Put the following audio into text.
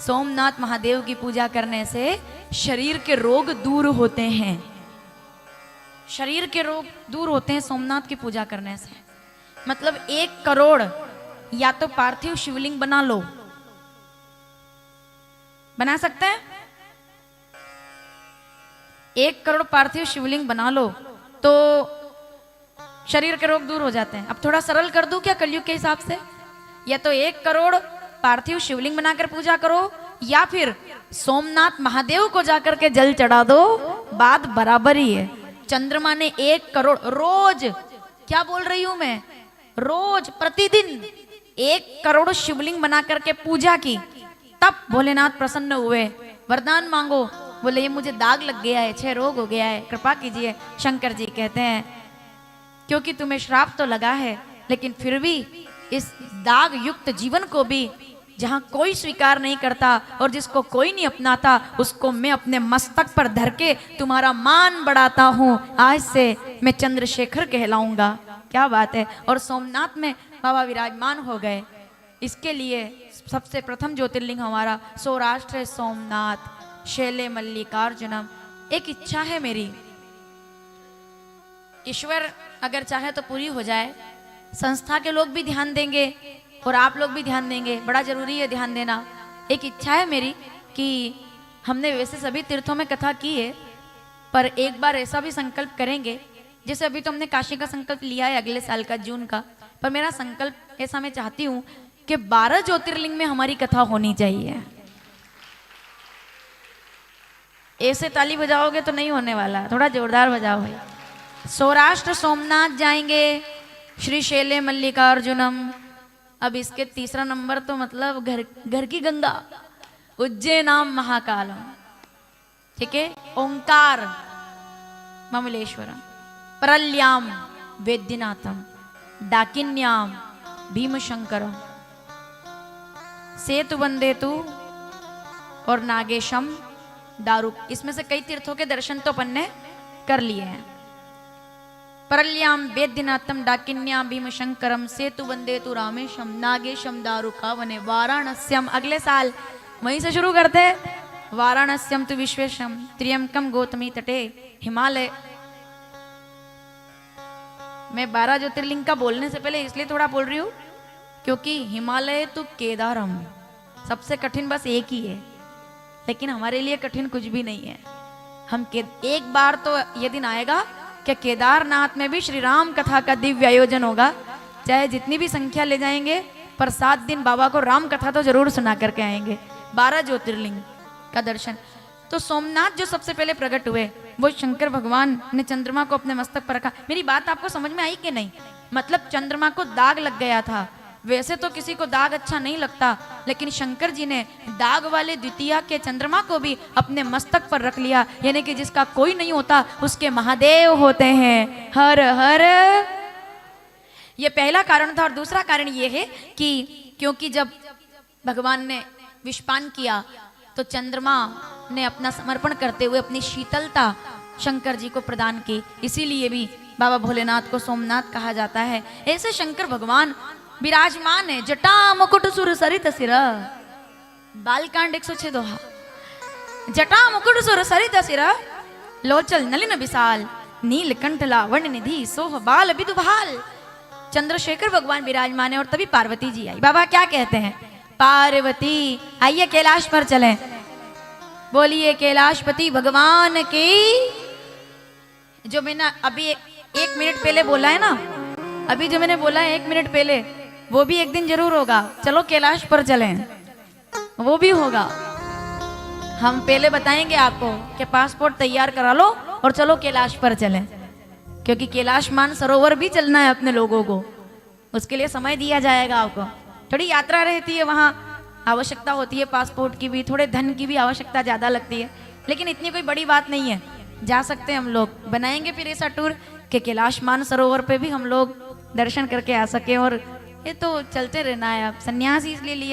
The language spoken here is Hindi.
सोमनाथ महादेव की पूजा करने से शरीर के रोग दूर होते हैं। शरीर के रोग दूर होते हैं सोमनाथ की पूजा करने से। मतलब 1 करोड़ या तो पार्थिव शिवलिंग बना लो, बना सकते हैं। 1 करोड़ पार्थिव शिवलिंग बना लो तो शरीर के रोग दूर हो जाते हैं। अब थोड़ा सरल कर दूं क्या कलयुग के हिसाब से? या तो 1 करोड़ पार्थिव शिवलिंग बनाकर पूजा करो या फिर सोमनाथ महादेव को जाकर के जल चढ़ा दो, बात बराबर ही है। चंद्रमा ने 1 करोड़ रोज, क्या बोल रही हूं मैं, रोज प्रतिदिन 1 करोड़ शिवलिंग बना करके पूजा की, तब भोलेनाथ प्रसन्न हुए। वरदान मांगो, बोले ये मुझे दाग लग गया है, 6 रोग हो गया है, कृपा कीजिए। शंकर जी कहते हैं क्योंकि तुम्हें श्राप तो लगा है, लेकिन फिर भी इस दाग युक्त जीवन को भी जहां कोई स्वीकार नहीं करता और जिसको कोई नहीं अपनाता, उसको मैं अपने मस्तक पर धर के तुम्हारा मान बढ़ाता हूं। आज से मैं चंद्रशेखर कहलाऊंगा। क्या बात है। और सोमनाथ में बाबा विराजमान हो गए। इसके लिए सबसे प्रथम ज्योतिर्लिंग हमारा सौराष्ट्र है सोमनाथ शैले मल्लिकार्जुनम। एक इच्छा है मेरी, ईश्वर अगर चाहे तो पूरी हो जाए। संस्था के लोग भी ध्यान देंगे और आप लोग भी ध्यान देंगे, बड़ा जरूरी है ध्यान देना। एक इच्छा है मेरी कि हमने वैसे सभी तीर्थों में कथा की है, पर एक बार ऐसा भी संकल्प करेंगे, जैसे अभी तो हमने काशी का संकल्प लिया है अगले साल का जून का, पर मेरा संकल्प ऐसा मैं चाहती हूँ कि 12 ज्योतिर्लिंग में हमारी कथा होनी चाहिए। ऐसे ताली बजाओगे तो नहीं होने वाला, थोड़ा जोरदार बजाओ भाई। सौराष्ट्र सोमनाथ जाएंगे, श्री शैले मल्लिकार्जुनम। अब इसके तीसरा नंबर तो मतलब घर की गंगा, उज्जैनाम महाकालम, ठीक है। ओंकार ममलेश्वरम, परल्याम वेद्यनाथम, डाकिन्याम भीमशंकरम, सेतु वंदेतु और नागेशम दारुक। इसमें से कई तीर्थों के दर्शन तो अपन ने कर लिए हैं। परल्याम वेद्यनाथम, डाकिन्याम भीमशंकरम, सेतु वंदेतु रामेशम, नागेशम दारुका वने, वाराणस्यम। अगले साल वहीं से शुरू करते हैं। वाराणस्यम तु विश्वेशम, त्र्यंबकम गौतमी तटे, हिमालय। मैं 12 ज्योतिर्लिंग का बोलने से पहले इसलिए थोड़ा बोल रही हूँ क्योंकि हिमालय तो केदारम, सबसे कठिन बस एक ही है, लेकिन हमारे लिए कठिन कुछ भी नहीं है। हम एक बार तो ये दिन आएगा कि केदारनाथ में भी श्री राम कथा का दिव्य आयोजन होगा। चाहे जितनी भी संख्या ले जाएंगे, पर 7 दिन बाबा को राम कथा तो जरूर सुना करके आएंगे। 12 ज्योतिर्लिंग का दर्शन। तो सोमनाथ जो सबसे पहले प्रकट हुए, वो शंकर भगवान ने चंद्रमा को अपने मस्तक पर रखा। मेरी बात आपको समझ में आई कि नहीं? मतलब चंद्रमा को दाग लग गया था। वैसे तो किसी को दाग अच्छा नहीं लगता, लेकिन शंकर जी ने दाग वाले द्वितीया के चंद्रमा को भी अपने मस्तक पर रख लिया। यानी कि जिसका कोई नहीं होता उसके महादेव होते हैं। हर हर। ये पहला कारण था। और दूसरा कारण ये है कि क्योंकि जब भगवान ने विषपान किया तो चंद्रमा ने अपना समर्पण करते हुए अपनी शीतलता शंकर जी को प्रदान की। इसीलिए भी बाबा भोलेनाथ को सोमनाथ कहा जाता है। ऐसे शंकर भगवान विराजमान है। जटा मुकुट सुर सरित सिर, बालकांड 106 दोहा। जटा मुकुट सुर सरित सिर, लोचल नलिन विशाल, नीलकंठ लावण्य निधि, सोह बाल विदुभाल। चंद्रशेखर भगवान विराजमान है। और तभी पार्वती जी आई। बाबा क्या कहते हैं? पार्वती आइए कैलाश पर चलें। बोलिए कैलाशपति भगवान की। जो मैंने अभी 1 मिनट पहले बोला है ना, अभी जो मैंने बोला है 1 मिनट पहले, वो भी एक दिन जरूर होगा। चलो कैलाश पर चलें, वो भी होगा। हम पहले बताएंगे आपको कि पासपोर्ट तैयार करा लो और चलो कैलाश पर चलें, क्योंकि कैलाश मान सरोवर भी चलना है अपने लोगों को। उसके लिए समय दिया जाएगा आपको। थोड़ी यात्रा रहती है, वहाँ आवश्यकता होती है पासपोर्ट की भी, थोड़े धन की भी आवश्यकता ज़्यादा लगती है, लेकिन इतनी कोई बड़ी बात नहीं है। जा सकते हैं हम लोग। बनाएंगे फिर ऐसा टूर कि कैलाश मान सरोवर पे भी हम लोग दर्शन करके आ सके। और ये तो चलते रहना है। अब सन्यासी इसलिए लिया